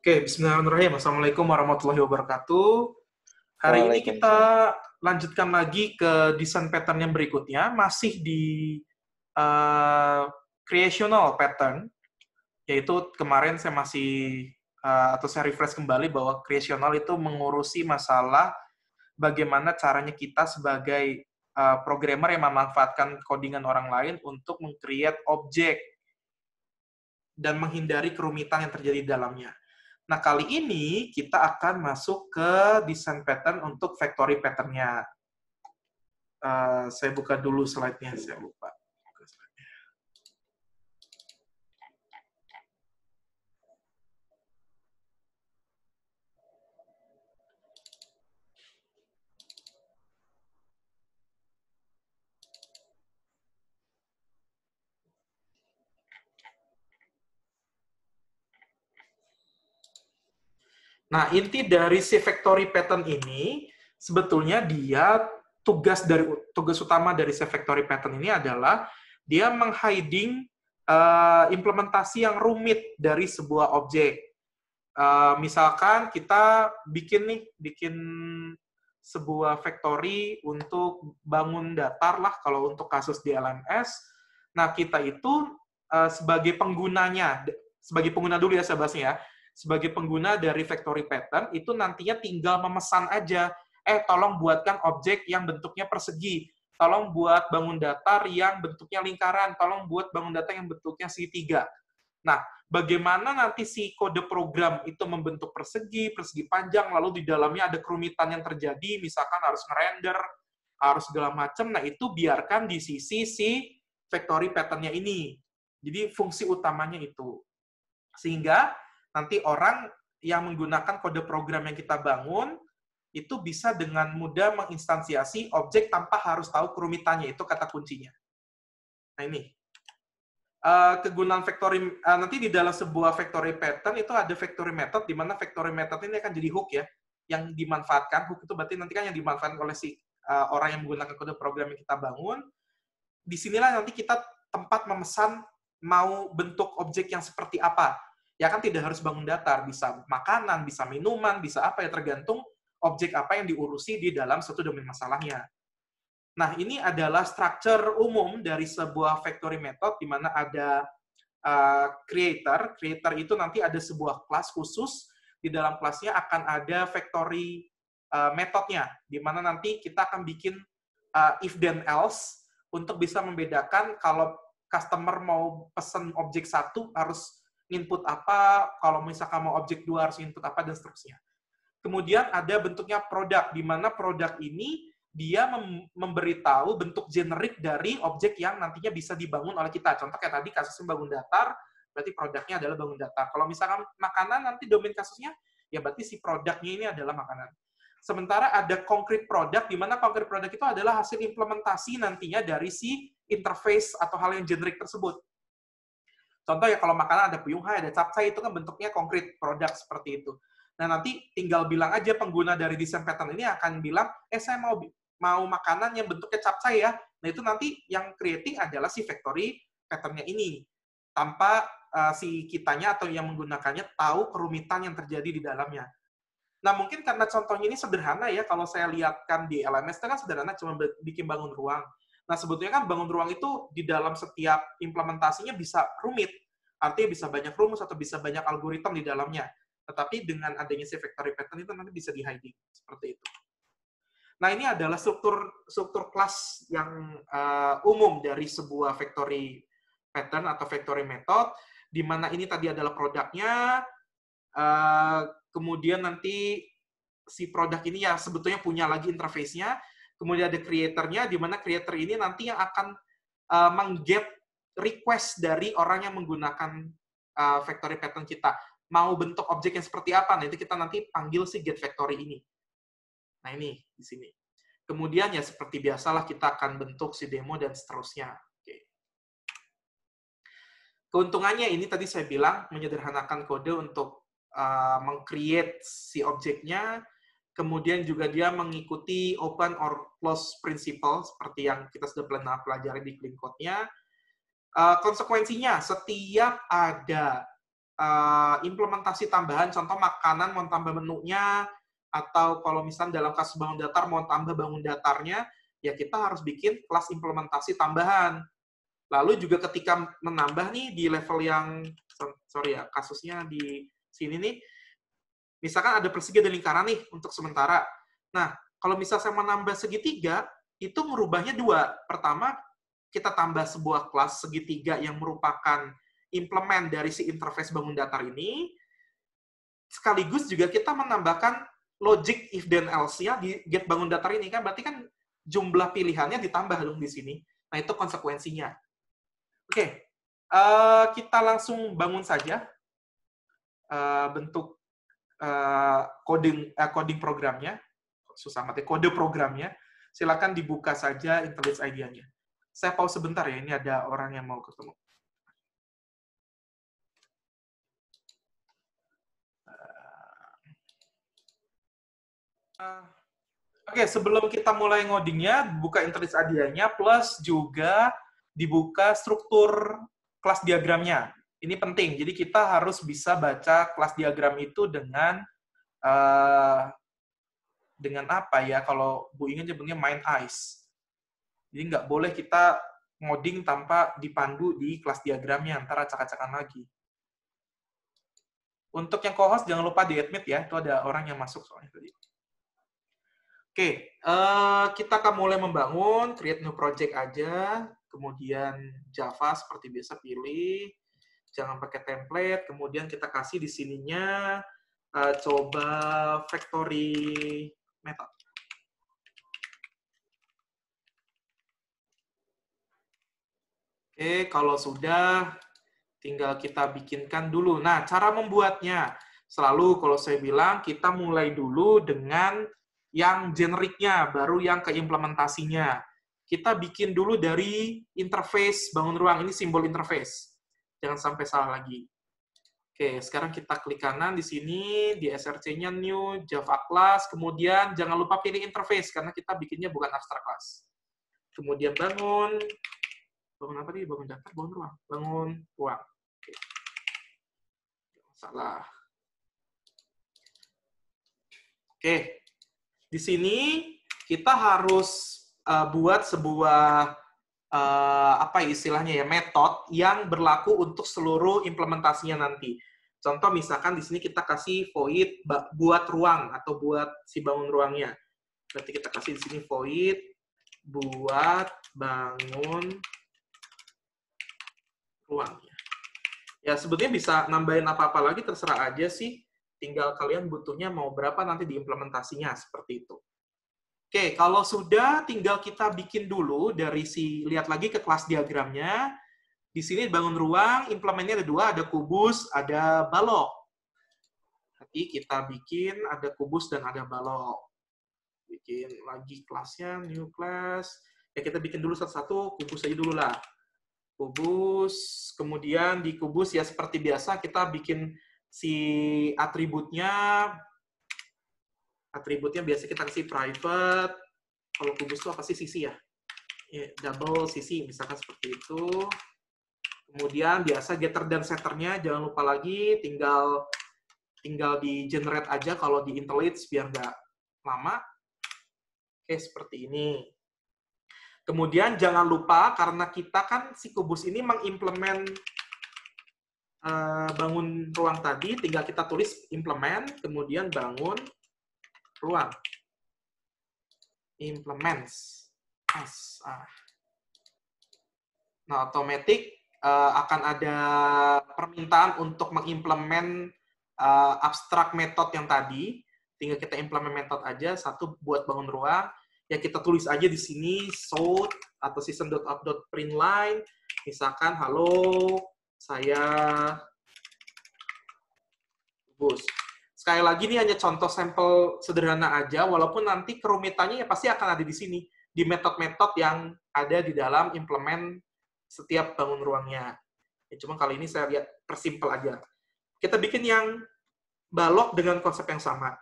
Oke, bismillahirrahmanirrahim. Assalamualaikum warahmatullahi wabarakatuh. Hari ini kita Waalaikumsalam. lanjutkan lagi ke desain pattern yang berikutnya, masih di uh, creational pattern, yaitu kemarin saya masih atau saya refresh kembali bahwa creational itu mengurusi masalah bagaimana caranya kita sebagai programmer yang memanfaatkan codingan orang lain untuk meng-create objek dan menghindari kerumitan yang terjadi di dalamnya. Nah, kali ini kita akan masuk ke desain pattern untuk factory pattern-nya. Saya buka dulu slide-nya, saya lupa. Nah, inti dari si factory pattern ini, sebetulnya dia tugas utama dari si factory pattern ini adalah dia menghiding implementasi yang rumit dari sebuah objek. Misalkan kita bikin sebuah factory untuk bangun datar lah kalau untuk kasus di LMS. Nah, kita itu sebagai penggunanya, sebagai pengguna dulu ya saya bahasnya ya, sebagai pengguna dari factory pattern itu nantinya tinggal memesan aja, tolong buatkan objek yang bentuknya persegi, tolong buat bangun datar yang bentuknya lingkaran, tolong buat bangun datar yang bentuknya segitiga. Nah, bagaimana nanti si kode program itu membentuk persegi, persegi panjang, lalu di dalamnya ada kerumitan yang terjadi, misalkan harus ngerender, harus segala macam, nah itu biarkan di sisi si factory pattern-nya ini. Jadi fungsi utamanya itu. Sehingga nanti orang yang menggunakan kode program yang kita bangun, itu bisa dengan mudah menginstansiasi objek tanpa harus tahu kerumitannya, itu kata kuncinya. Nah ini. Kegunaan factory nanti di dalam sebuah factory pattern itu ada factory method, di mana factory method ini akan jadi hook ya, yang dimanfaatkan. Hook itu berarti nanti kan yang dimanfaatkan oleh si orang yang menggunakan kode program yang kita bangun. Disinilah nanti kita tempat memesan mau bentuk objek yang seperti apa. Ya kan tidak harus bangun datar, bisa makanan, bisa minuman, bisa apa ya, tergantung objek apa yang diurusi di dalam suatu domain masalahnya. Nah, ini adalah structure umum dari sebuah factory method, di mana ada creator. Creator itu nanti ada sebuah kelas khusus, di dalam kelasnya akan ada factory methodnya, di mana nanti kita akan bikin if then else, untuk bisa membedakan kalau customer mau pesen objek 1 harus input apa, kalau misalkan mau objek 2 harus input apa, dan seterusnya. Kemudian ada bentuknya produk, di mana produk ini dia memberitahu bentuk generik dari objek yang nantinya bisa dibangun oleh kita. Contoh kayak tadi kasusnya bangun datar, berarti produknya adalah bangun datar. Kalau misalkan makanan, nanti domain kasusnya, ya berarti si produknya ini adalah makanan. Sementara ada concrete product, di mana concrete product itu adalah hasil implementasi nantinya dari si interface atau hal yang generik tersebut. Contoh ya, kalau makanan ada puyunghai, ada capcay, itu kan bentuknya concrete product seperti itu. Nah, nanti tinggal bilang aja pengguna dari desain pattern ini akan bilang, saya mau makanan yang bentuknya capcay ya. Nah, itu nanti yang creating adalah si factory pattern-nya ini. Tanpa si kitanya atau yang menggunakannya tahu kerumitan yang terjadi di dalamnya. Nah, mungkin karena contohnya ini sederhana ya, kalau saya lihatkan di LMS itu kan sederhana, cuma bikin bangun ruang. Nah, sebetulnya kan bangun ruang itu di dalam setiap implementasinya bisa rumit. Artinya bisa banyak rumus atau bisa banyak algoritma di dalamnya. Tetapi dengan adanya si factory pattern itu nanti bisa di-hiding. Seperti itu. Nah, ini adalah struktur kelas yang umum dari sebuah factory pattern atau factory method, di mana ini tadi adalah produknya, kemudian nanti si produk ini ya sebetulnya punya lagi interface-nya, kemudian ada creator-nya, di mana creator ini nanti yang akan meng-get request dari orang yang menggunakan factory pattern kita. Mau bentuk objek yang seperti apa, nah itu kita nanti panggil si get factory ini. Nah ini, di sini. Kemudian ya seperti biasalah kita akan bentuk si demo dan seterusnya. Oke. Keuntungannya ini tadi saya bilang, menyederhanakan kode untuk meng-create si objeknya, kemudian juga dia mengikuti open or close principle, seperti yang kita sudah pernah pelajari di clean code-nya. Konsekuensinya, setiap ada implementasi tambahan, contoh makanan mau tambah menunya, atau kalau misalnya dalam kasus bangun datar mau tambah bangun datarnya, ya kita harus bikin kelas implementasi tambahan. Lalu juga ketika menambah nih di level yang, sorry ya, kasusnya di sini nih, misalkan ada persegi dan lingkaran nih untuk sementara. Nah, kalau misal saya menambah segitiga, itu merubahnya dua. Pertama, kita tambah sebuah kelas segitiga yang merupakan implement dari si interface bangun datar ini, sekaligus juga kita menambahkan logic if then else-nya di get bangun datar ini, kan berarti kan jumlah pilihannya ditambah dong di sini. Nah, itu konsekuensinya. Oke, kita langsung bangun saja bentuk coding programnya. Susah mati, kode programnya. Silakan dibuka saja IntelliJ IDEA-nya. Saya pause sebentar ya, ini ada orang yang mau ketemu. Oke, sebelum kita mulai ngodingnya, buka IntelliJ IDEA-nya, plus juga dibuka struktur kelas diagramnya. Ini penting, jadi kita harus bisa baca kelas diagram itu dengan apa ya, kalau Bu Ingin nyebutnya mind eyes. Jadi nggak boleh kita ngoding tanpa dipandu di kelas diagramnya, antara acak-acakan lagi. Untuk yang co-host, jangan lupa di-admit ya, itu ada orang yang masuk soalnya tadi. Oke, kita akan mulai membangun, create new project aja, kemudian Java seperti biasa pilih, jangan pakai template, kemudian kita kasih di sininya, coba factory method. Oke, kalau sudah, tinggal kita bikinkan dulu. Nah, cara membuatnya, selalu kalau saya bilang, kita mulai dulu dengan yang generiknya, baru yang keimplementasinya. Kita bikin dulu dari interface bangun ruang. Ini simbol interface. Jangan sampai salah lagi. Oke, sekarang kita klik kanan di sini, di SRC-nya new, Java class, kemudian jangan lupa pilih interface, karena kita bikinnya bukan abstract class. Kemudian bangun apa nih? Bangun datar, bangun ruang. Bangun ruang. Oke. Salah. Oke. Di sini kita harus buat sebuah apa istilahnya ya, metode yang berlaku untuk seluruh implementasinya nanti. Contoh misalkan di sini kita kasih void buat ruang atau buat si bangun ruangnya. Berarti kita kasih di sini void buat bangun ruangnya. Ya sebetulnya bisa nambahin apa-apa lagi, terserah aja sih. Tinggal kalian butuhnya mau berapa nanti diimplementasinya, seperti itu. Oke, kalau sudah tinggal kita bikin dulu dari lihat lagi ke kelas diagramnya. Di sini bangun ruang, implementnya ada dua, ada kubus, ada balok. Nanti kita bikin ada kubus dan ada balok. Bikin lagi kelasnya, new class. Ya kita bikin dulu satu-satu, kubus aja dulu lah. Kubus, kemudian di kubus ya seperti biasa kita bikin si atributnya biasa kita kasih private. Kalau kubus itu apa sih, sisi ya? Double sisi, misalkan seperti itu. Kemudian biasa getter dan setternya jangan lupa lagi, tinggal di generate aja kalau di IntelliJ biar nggak lama. Oke, seperti ini. Kemudian jangan lupa, karena kita kan si kubus ini mengimplement bangun ruang tadi, tinggal kita tulis implement, kemudian bangun ruang. Implements. Nah, otomatis akan ada permintaan untuk mengimplement abstrak method yang tadi. Tinggal kita implement method aja, satu buat bangun ruang. Ya kita tulis aja di sini show atau system.out.println, misalkan halo saya kubus. Sekali lagi ini hanya contoh sampel sederhana aja, walaupun nanti kerumitannya ya pasti akan ada di sini, di metode-metode yang ada di dalam implement setiap bangun ruangnya. Ya, cuma kali ini saya lihat persimpel aja. Kita bikin yang balok dengan konsep yang sama.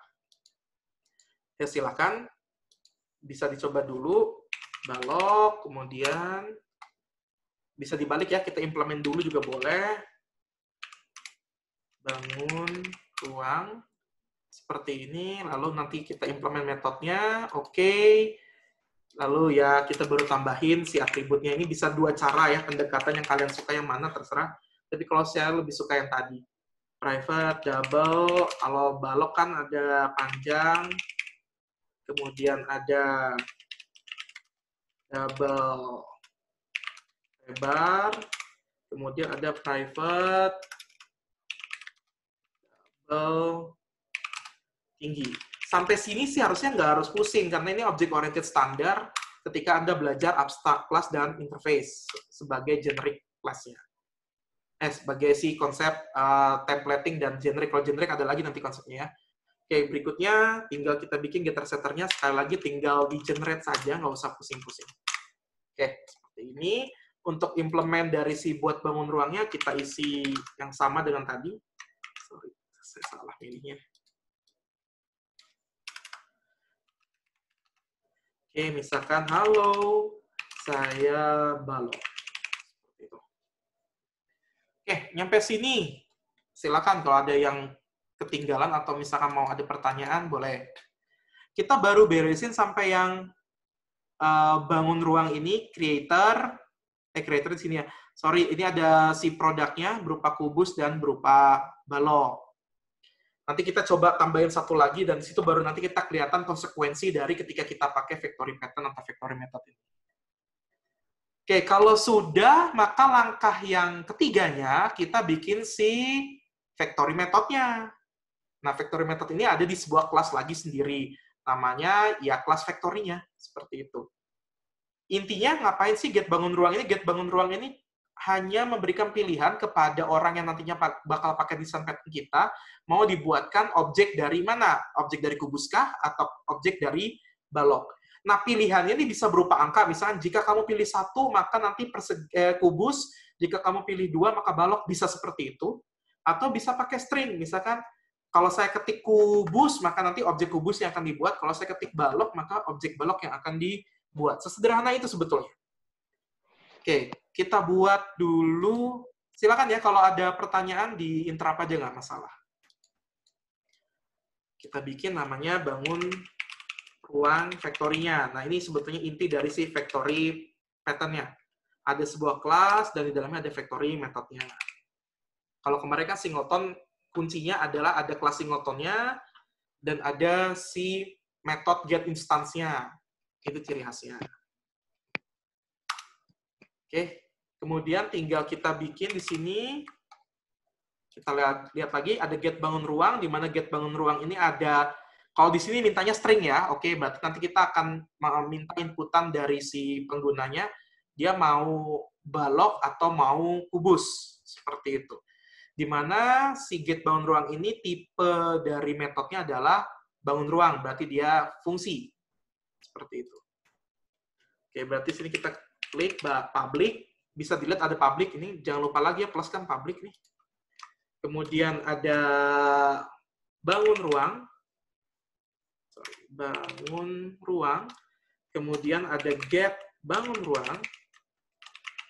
Ya silakan. Bisa dicoba dulu, balok, kemudian bisa dibalik ya, kita implement dulu juga boleh. bangun ruang seperti ini, lalu nanti kita implement metodenya, oke. Lalu ya kita baru tambahin si atributnya. Ini bisa dua cara ya, pendekatan yang kalian suka yang mana terserah. Tapi kalau saya lebih suka yang tadi. Private, double, kalau balok kan ada panjang, kemudian ada double lebar, kemudian ada private, double tinggi. Sampai sini sih harusnya nggak harus pusing, karena ini object oriented standar ketika Anda belajar abstract class dan interface sebagai generic class-nya. Sebagai si konsep templating dan generic. Kalau generic ada lagi nanti konsepnya ya. Oke, berikutnya tinggal kita bikin getter setternya. Sekali lagi tinggal di generate saja, nggak usah pusing-pusing. Oke, seperti ini. Untuk implement dari si buat bangun ruangnya, kita isi yang sama dengan tadi. Sorry, saya salah pilihnya. Oke, misalkan, halo, saya Balok. Oke, nyampe sini. Silakan kalau ada yang ketinggalan atau misalkan mau ada pertanyaan, boleh. Kita baru beresin sampai yang bangun ruang ini, creator di sini ya. Sorry, ini ada si produknya berupa kubus dan berupa balok. Nanti kita coba tambahin satu lagi, dan di situ baru nanti kita kelihatan konsekuensi dari ketika kita pakai factory pattern atau factory method ini. Oke, kalau sudah, maka langkah yang ketiganya, kita bikin si factory methodnya. Nah, factory method ini ada di sebuah kelas lagi sendiri. Namanya, ya kelas factory-nya. Seperti itu. Intinya, ngapain sih get bangun ruang ini? Get bangun ruang ini hanya memberikan pilihan kepada orang yang nantinya bakal pakai desain pattern kita, mau dibuatkan objek dari mana? Objek dari kubuskah atau objek dari balok? Nah, pilihannya ini bisa berupa angka. Misalnya, jika kamu pilih 1, maka nanti kubus. Jika kamu pilih 2, maka balok. Bisa seperti itu. Atau bisa pakai string. Misalkan, kalau saya ketik kubus, maka nanti objek kubus yang akan dibuat. Kalau saya ketik balok, maka objek balok yang akan dibuat. Sesederhana itu sebetulnya. Oke, kita buat dulu. Silakan ya, kalau ada pertanyaan di interrupt aja, nggak masalah. Kita bikin namanya bangun ruang factory-nya. Nah, ini sebetulnya inti dari si factory pattern-nya. Ada sebuah kelas, dan di dalamnya ada factory method-nya. Kalau kemarin kan singleton, kuncinya adalah ada kelas singleton-nya, dan ada si method get instance-nya. Itu ciri khasnya. Oke, kemudian tinggal kita bikin di sini. Kita lihat lagi, ada get bangun ruang, di mana get bangun ruang ini ada, kalau di sini mintanya string ya, oke, berarti nanti kita akan minta inputan dari si penggunanya, dia mau balok atau mau kubus, seperti itu. Di mana si get bangun ruang ini tipe dari metodenya adalah bangun ruang, berarti dia fungsi, seperti itu. Oke, berarti sini kita klik public, bisa dilihat ada public ini, jangan lupa lagi ya, plus kan public nih. Kemudian ada bangun ruang, bangun ruang, kemudian ada get bangun ruang.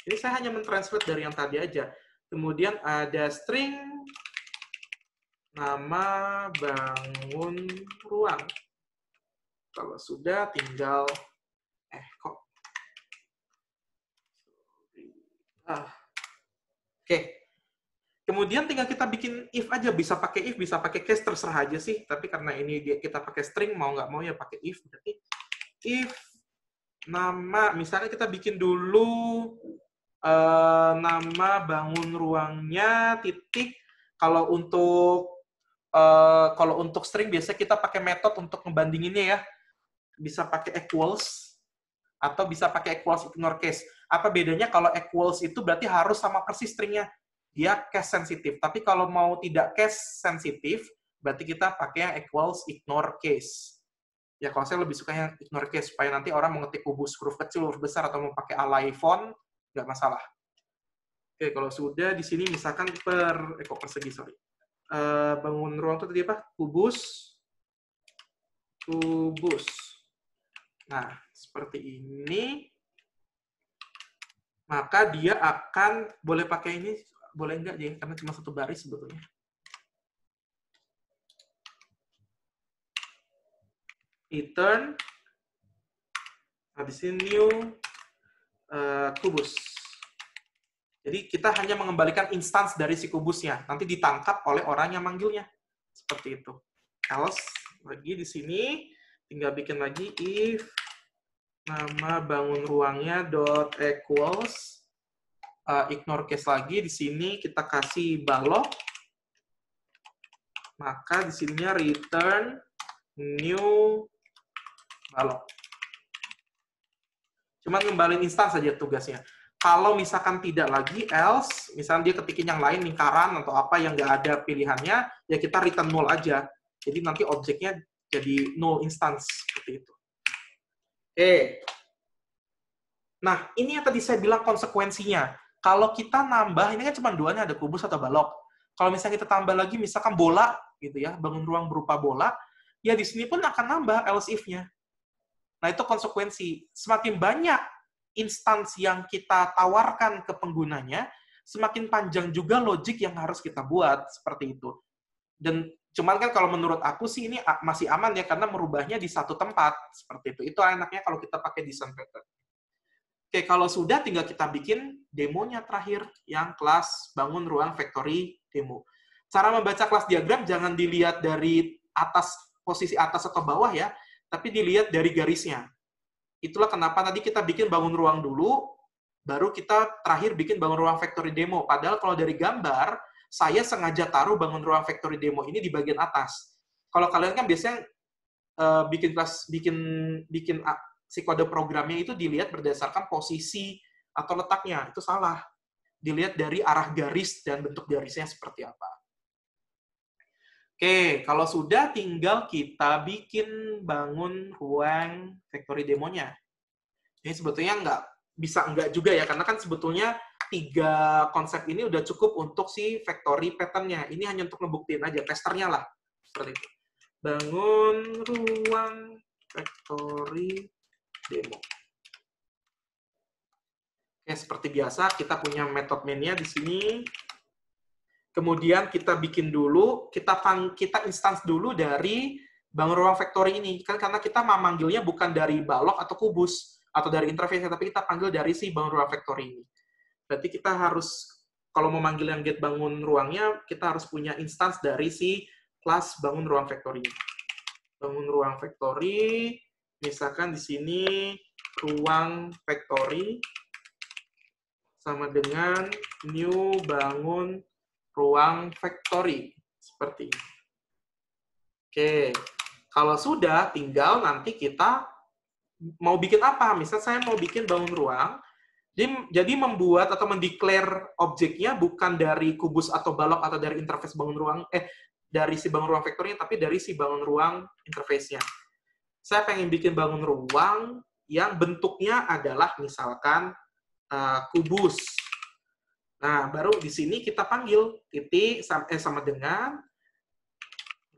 Ini saya hanya mentranslate dari yang tadi aja. Kemudian ada string nama bangun ruang. Kalau sudah tinggal Oke. Kemudian tinggal kita bikin if aja, bisa pakai if, bisa pakai case, terserah aja sih. Tapi karena ini kita pakai string, mau nggak mau ya pakai if. Berarti if nama, misalnya kita bikin dulu nama bangun ruangnya titik. Kalau untuk string biasanya kita pakai metode untuk ngebandinginnya ya. Bisa pakai equals atau bisa pakai equals ignore case. Apa bedanya? Kalau equals itu berarti harus sama persis stringnya. Dia case sensitif. Tapi kalau mau tidak case sensitif, berarti kita pakai yang equals ignore case. Ya, kalau saya lebih suka yang ignore case, supaya nanti orang mau ngetik kubus huruf kecil, huruf besar, atau mau pakai alay font, nggak masalah. Oke, kalau sudah, di sini misalkan kok persegi, sorry. Bangun ruang itu tadi apa? Kubus. Nah, seperti ini. Maka dia akan, boleh pakai ini, boleh enggak ya, karena cuma satu baris sebetulnya. return, habis ini new kubus. Jadi kita hanya mengembalikan instance dari si kubusnya, nanti ditangkap oleh orang yang manggilnya. Seperti itu. Else, lagi di sini, tinggal bikin lagi if nama bangun ruangnya dot equals, ignore case lagi, di sini kita kasih balok, maka di sininya return new balok. Cuma ngembalin instance saja tugasnya. Kalau misalkan tidak lagi, else, misalnya dia ketikin yang lain, lingkaran, atau apa yang nggak ada pilihannya, ya kita return null aja. Jadi nanti objeknya jadi null instance, seperti itu. Oke. Nah, ini yang tadi saya bilang konsekuensinya. Kalau kita nambah, ini kan cuma duanya, ada kubus atau balok. Kalau misalnya kita tambah lagi, misalkan bola, gitu ya, bangun ruang berupa bola, ya di sini pun akan nambah else if-nya. Nah, itu konsekuensi. Semakin banyak instansi yang kita tawarkan ke penggunanya, semakin panjang juga logik yang harus kita buat, seperti itu. Dan cuman kan kalau menurut aku sih ini masih aman ya, karena merubahnya di satu tempat, seperti itu. Itu enaknya kalau kita pakai design pattern. Oke, kalau sudah tinggal kita bikin demonya terakhir, yang kelas bangun ruang factory demo. Cara membaca kelas diagram jangan dilihat dari atas, posisi atas atau bawah ya, tapi dilihat dari garisnya. Itulah kenapa tadi kita bikin bangun ruang dulu, baru kita terakhir bikin bangun ruang factory demo. Padahal kalau dari gambar, saya sengaja taruh bangun ruang factory demo ini di bagian atas. Kalau kalian kan biasanya bikin si kode programnya itu dilihat berdasarkan posisi atau letaknya. Itu salah. Dilihat dari arah garis dan bentuk garisnya seperti apa. Oke, kalau sudah tinggal kita bikin bangun ruang factory demonya. Ini sebetulnya enggak juga ya, karena kan sebetulnya 3 konsep ini udah cukup untuk si factory pattern-nya. Ini hanya untuk ngebuktiin aja, testernya lah. Seperti itu. Bangun ruang factory demo. Oke, seperti biasa, kita punya method main-nya di sini. Kemudian kita bikin dulu, kita instance dulu dari bangun ruang factory ini. Kan karena kita memanggilnya bukan dari balok atau kubus, atau dari interface, tapi kita panggil dari si bangun ruang factory ini. Berarti kita harus, kalau memanggil yang get bangun ruangnya, kita harus punya instance dari si kelas bangun ruang factory. Bangun ruang factory, misalkan di sini ruang factory sama dengan new bangun ruang factory, seperti ini. Oke, kalau sudah, tinggal nanti kita mau bikin apa. Misal saya mau bikin bangun ruang, jadi membuat atau mendeklar objeknya bukan dari kubus atau balok atau dari interface bangun ruang, dari si bangun ruang factory, tapi dari si bangun ruang interface-nya. Saya pengen bikin bangun ruang yang bentuknya adalah misalkan kubus. Nah, baru di sini kita panggil titik sama dengan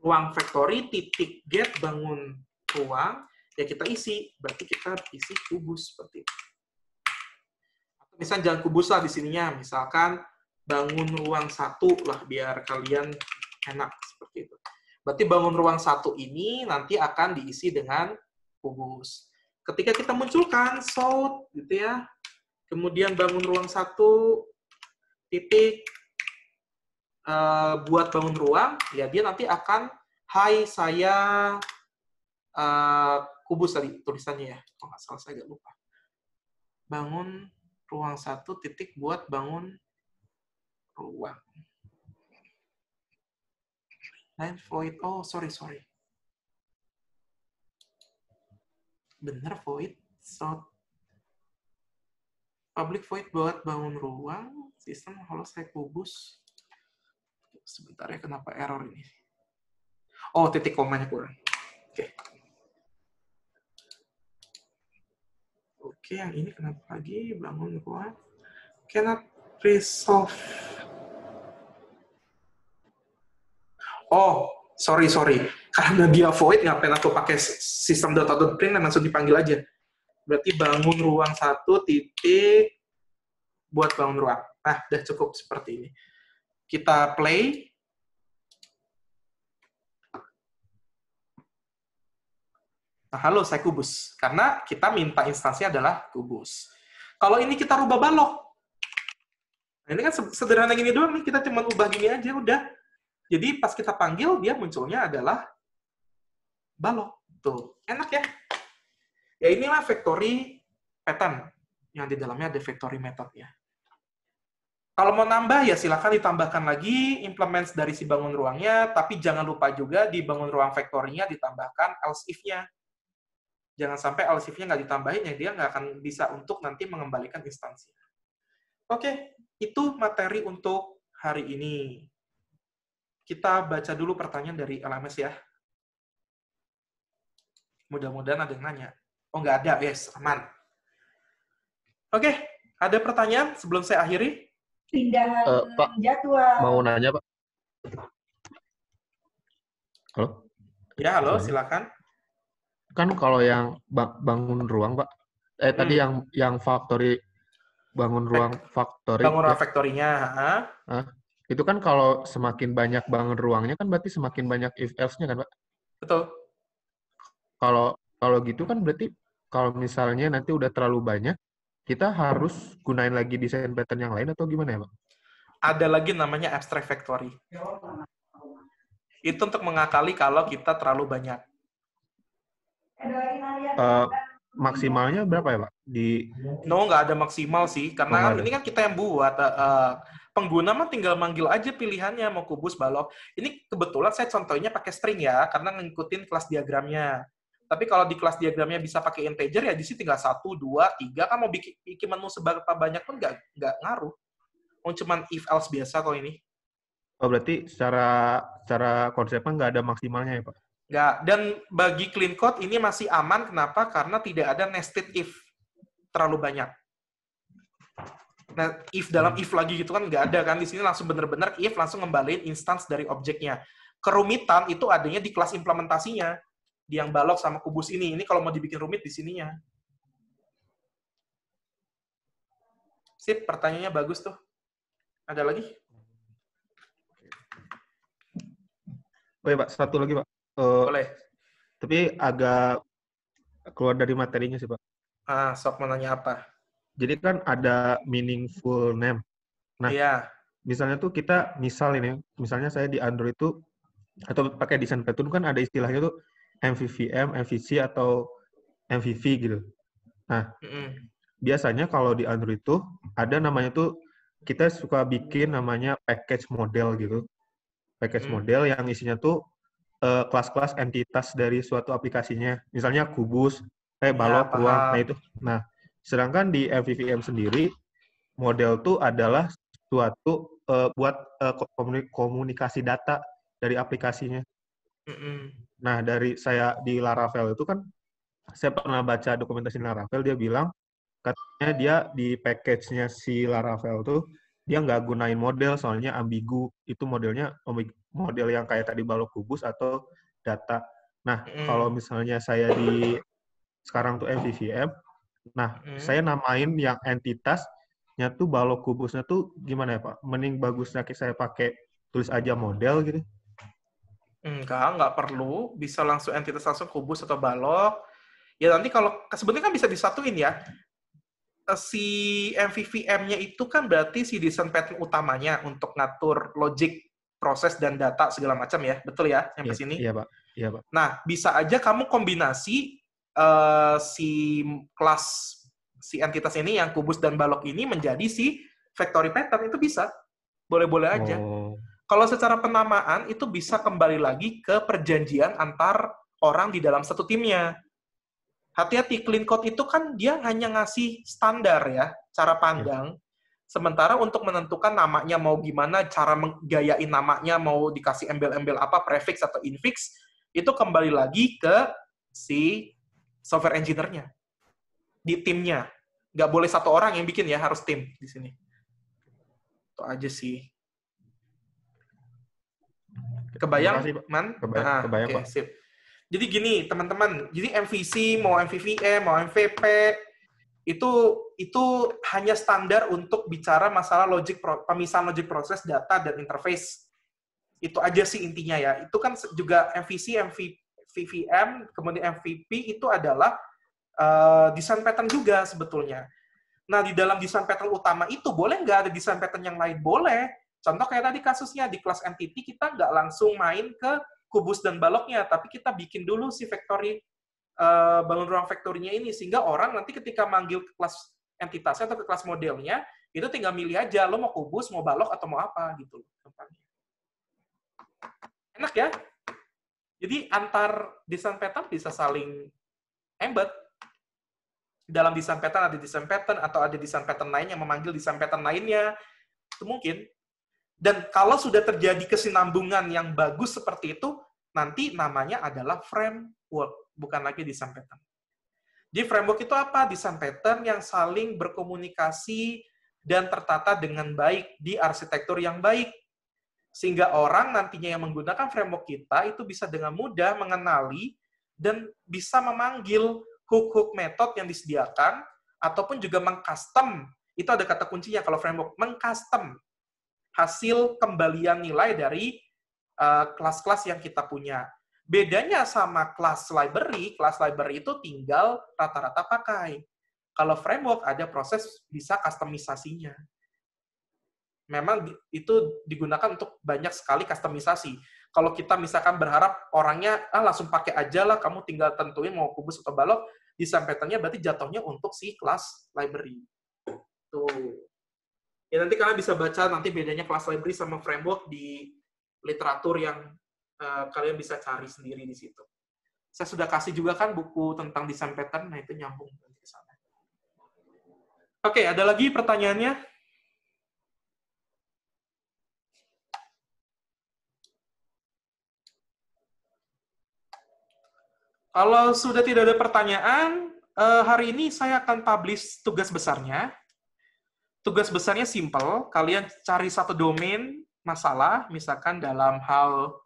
ruang factory titik get bangun ruang, ya kita isi. Berarti kita isi kubus seperti itu. Atau misalnya jangan kubus lah di sininya, misalkan bangun ruang 1 lah biar kalian enak seperti itu. Berarti bangun ruang 1 ini nanti akan diisi dengan kubus. Ketika kita munculkan south gitu ya, kemudian bangun ruang 1 titik buat bangun ruang, ya dia nanti akan hai saya kubus tadi tulisannya ya, kalau nggak salah saya nggak lupa. Bangun ruang 1 titik buat bangun ruang. Line void, oh sorry. Bener void, so public void buat bangun ruang, sistem halo saya kubus. Sebentar ya, kenapa error ini? Oh, titik komanya kurang. Oke, yang ini kenapa lagi? Bangun ruang. Cannot resolve. Oh, sorry. Karena dia void, ngapain aku pakai system.out.print dan langsung dipanggil aja. Berarti bangun ruang 1 titik buat bangun ruang. Nah, udah cukup seperti ini. Kita play. Nah, halo, saya kubus. Karena kita minta instansinya adalah kubus. Kalau ini kita rubah balok. Nah, ini kan sederhana gini doang nih, kita cuma ubah gini aja, udah. Jadi pas kita panggil, dia munculnya adalah balok. Tuh, enak ya? Ya inilah factory pattern. Yang di dalamnya ada factory method ya. Kalau mau nambah, ya silakan ditambahkan lagi implements dari si bangun ruangnya, tapi jangan lupa juga di bangun ruang factory-nya ditambahkan else if-nya. Jangan sampai else if-nya nggak ditambahin, ya dia nggak akan bisa untuk nanti mengembalikan instansi. Oke, itu materi untuk hari ini. Kita baca dulu pertanyaan dari LMS ya. Mudah-mudahan ada yang nanya. Oh, nggak ada, yes, aman. Oke, ada pertanyaan sebelum saya akhiri? Pindahan Pak, jadwal. mau nanya, Pak. Halo? Ya, halo, silakan. Kan kalau yang bangun ruang, Pak. Tadi yang factory, bangun ruang factory. Bangun ruang factory-nya. Itu kan kalau semakin banyak bangun ruangnya, kan berarti semakin banyak if else-nya kan, Pak? Betul. Kalau gitu kan berarti kalau misalnya nanti udah terlalu banyak, kita harus gunain lagi desain pattern yang lain atau gimana ya, Pak? Ada lagi namanya abstract factory. Itu untuk mengakali kalau kita terlalu banyak. Maksimalnya berapa ya, Pak? Nggak ada maksimal sih, karena ini kan kita yang buat. Pengguna mah tinggal manggil aja pilihannya, mau kubus, balok. Ini kebetulan saya contohnya pakai string ya, karena ngikutin kelas diagramnya. Tapi kalau di kelas diagramnya bisa pakai integer, ya di sini tinggal 1, 2, 3, kan mau bikin menu seberapa banyak pun nggak ngaruh. Mau cuman if else biasa kok ini. Oh, berarti secara konsepnya nggak ada maksimalnya ya, Pak? Nggak. Dan bagi clean code ini masih aman. Kenapa? Karena tidak ada nested if terlalu banyak. Nah, if dalam if lagi gitu kan nggak ada kan. Di sini langsung bener-bener if langsung ngembaliin instance dari objeknya. Kerumitan itu adanya di kelas implementasinya. Di yang balok sama kubus ini. Ini kalau mau dibikin rumit di sininya. Sip, pertanyaannya bagus tuh. Ada lagi? Oh ya, Pak, satu lagi, Pak. Boleh. Tapi agak keluar dari materinya sih, Pak. Sok mau nanya apa? Jadi kan ada meaningful name. Nah, misalnya tuh kita, misalnya saya di Android itu, atau pakai desain pattern kan ada istilahnya tuh MVVM, MVC, atau MVV gitu. Nah, biasanya kalau di Android itu ada namanya tuh, kita suka bikin namanya package model gitu. Package model yang isinya tuh kelas-kelas entitas dari suatu aplikasinya. Misalnya kubus, balok, ruang, nah itu. Nah, sedangkan di MVVM sendiri, model tuh adalah suatu buat komunikasi data dari aplikasinya. Nah, dari saya di Laravel itu kan, saya pernah baca dokumentasi Laravel, dia bilang, katanya dia di package-nya si Laravel tuh, dia nggak gunain model, soalnya ambigu. Itu modelnya model yang kayak tadi balok kubus atau data. Nah, kalau misalnya saya sekarang tuh MVVM, nah, saya namain yang entitasnya tuh balok kubusnya tuh gimana ya, Pak? Mending bagusnya saya pakai tulis aja model gitu? Nggak perlu. Bisa langsung entitas langsung kubus atau balok. Ya nanti kalau, sebenarnya kan bisa disatuin ya. Si MVVM-nya itu kan berarti si desain pattern utamanya untuk ngatur logic, proses, dan data segala macam ya. Betul ya, sampai sini? Iya, Pak. Iya, Pak. Nah, bisa aja kamu kombinasi si kelas, si entitas ini yang kubus dan balok ini menjadi si factory pattern. Itu bisa. Boleh-boleh aja. Kalau secara penamaan, itu bisa kembali lagi ke perjanjian antar orang di dalam satu timnya. Hati-hati, clean code itu kan dia hanya ngasih standar ya, cara pandang. Sementara untuk menentukan namanya mau gimana, cara menggayain namanya, mau dikasih embel-embel apa, prefix atau infix, itu kembali lagi ke si software engineer-nya. Di timnya. Nggak boleh satu orang yang bikin ya, harus tim di sini. Itu aja sih. Kebayang, Man? Kebayang, Pak. Sip. Jadi gini, teman-teman. Jadi MVC, mau MVVM, mau MVP, itu hanya standar untuk bicara masalah pemisahan logic proses, data, dan interface. Itu aja sih intinya ya. Itu kan juga MVC, MVV VVM, kemudian MVP itu adalah desain pattern juga sebetulnya. Nah, di dalam desain pattern utama itu boleh nggak ada desain pattern yang lain? Boleh. Contoh kayak tadi kasusnya di kelas entity, kita nggak langsung main ke kubus dan baloknya, tapi kita bikin dulu si factory, bangun ruang factory-nya ini, sehingga orang nanti ketika manggil ke kelas entitasnya atau ke kelas modelnya, itu tinggal milih aja, lo mau kubus, mau balok, atau mau apa, gitu. Enak ya? Jadi antar desain pattern bisa saling embed. Dalam desain pattern ada desain pattern, atau ada desain pattern lain yang memanggil desain pattern lainnya. Itu mungkin. Dan kalau sudah terjadi kesinambungan yang bagus seperti itu, nanti namanya adalah framework, bukan lagi desain pattern. Jadi framework itu apa? Desain pattern yang saling berkomunikasi dan tertata dengan baik di arsitektur yang baik. Sehingga orang nantinya yang menggunakan framework kita itu bisa dengan mudah mengenali dan bisa memanggil hook-hook metode yang disediakan, ataupun juga meng-custom. Itu ada kata kuncinya kalau framework, meng-custom hasil kembalian nilai dari kelas-kelas yang kita punya. Bedanya sama kelas library itu tinggal rata-rata pakai. Kalau framework ada proses bisa kustomisasinya. Memang itu digunakan untuk banyak sekali kustomisasi. Kalau kita misalkan berharap orangnya langsung pakai aja lah, kamu tinggal tentuin mau kubus atau balok, desain pattern-nya berarti jatuhnya untuk si kelas library. Tuh. Ya nanti kalian bisa baca nanti bedanya kelas library sama framework di literatur yang kalian bisa cari sendiri di situ. Saya sudah kasih juga kan buku tentang desain pattern, nah itu nyambung ke sana. Oke, ada lagi pertanyaannya? Kalau sudah tidak ada pertanyaan, hari ini saya akan publish tugas besarnya. Tugas besarnya simple, kalian cari satu domain masalah, misalkan dalam hal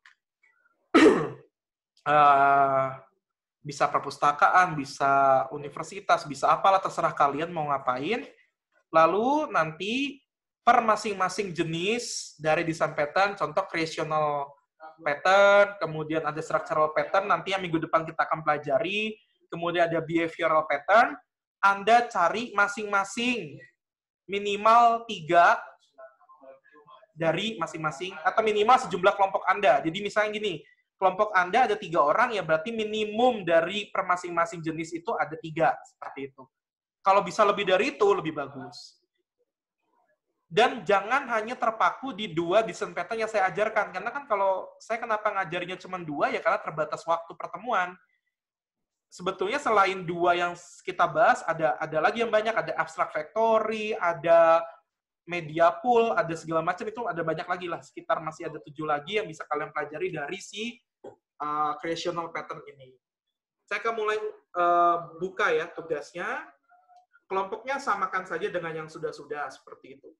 bisa perpustakaan, bisa universitas, bisa apalah, terserah kalian mau ngapain. Lalu nanti per masing-masing jenis dari desain pattern, contoh creational pattern, kemudian ada structural pattern, nanti yang minggu depan kita akan pelajari, kemudian ada behavioral pattern, Anda cari masing-masing minimal 3 dari masing-masing, atau minimal sejumlah kelompok Anda. Jadi misalnya gini, kelompok Anda ada 3 orang, ya berarti minimum dari per masing-masing jenis itu ada 3, seperti itu. Kalau bisa lebih dari itu, lebih bagus. Dan jangan hanya terpaku di 2 desain pattern yang saya ajarkan, karena kan kalau saya kenapa ngajarinya cuma 2, ya karena terbatas waktu pertemuan. Sebetulnya selain 2 yang kita bahas, ada lagi yang banyak, ada abstract factory, ada media pool, ada segala macam, itu ada banyak lagi lah, sekitar masih ada 7 lagi yang bisa kalian pelajari dari si creational pattern ini. Saya akan mulai buka ya tugasnya. Kelompoknya samakan saja dengan yang sudah-sudah, seperti itu.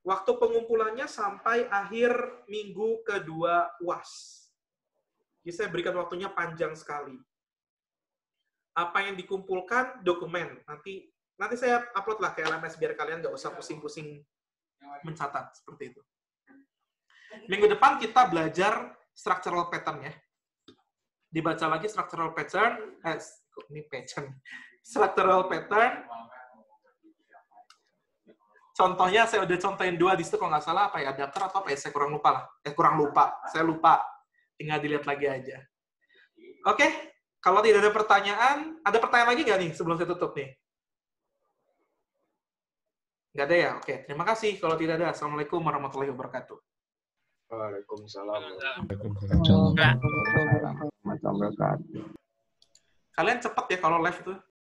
Waktu pengumpulannya sampai akhir minggu kedua UAS. Jadi saya berikan waktunya panjang sekali. Apa yang dikumpulkan, dokumen. Nanti saya upload lah ke LMS biar kalian nggak usah pusing-pusing mencatat, seperti itu. Minggu depan kita belajar structural pattern ya. Dibaca lagi structural pattern, structural pattern. Contohnya saya udah contohin 2 di situ kalau nggak salah, apa ya, adapter atau apa ya, saya kurang lupa lah. Saya lupa. Tinggal dilihat lagi aja. Oke. Kalau tidak ada pertanyaan, ada pertanyaan lagi nggak nih sebelum saya tutup nih? Nggak ada ya? Oke, terima kasih. Kalau tidak ada, Assalamualaikum warahmatullahi wabarakatuh. Waalaikumsalam. Waalaikumsalam. Kalian cepat ya kalau live itu.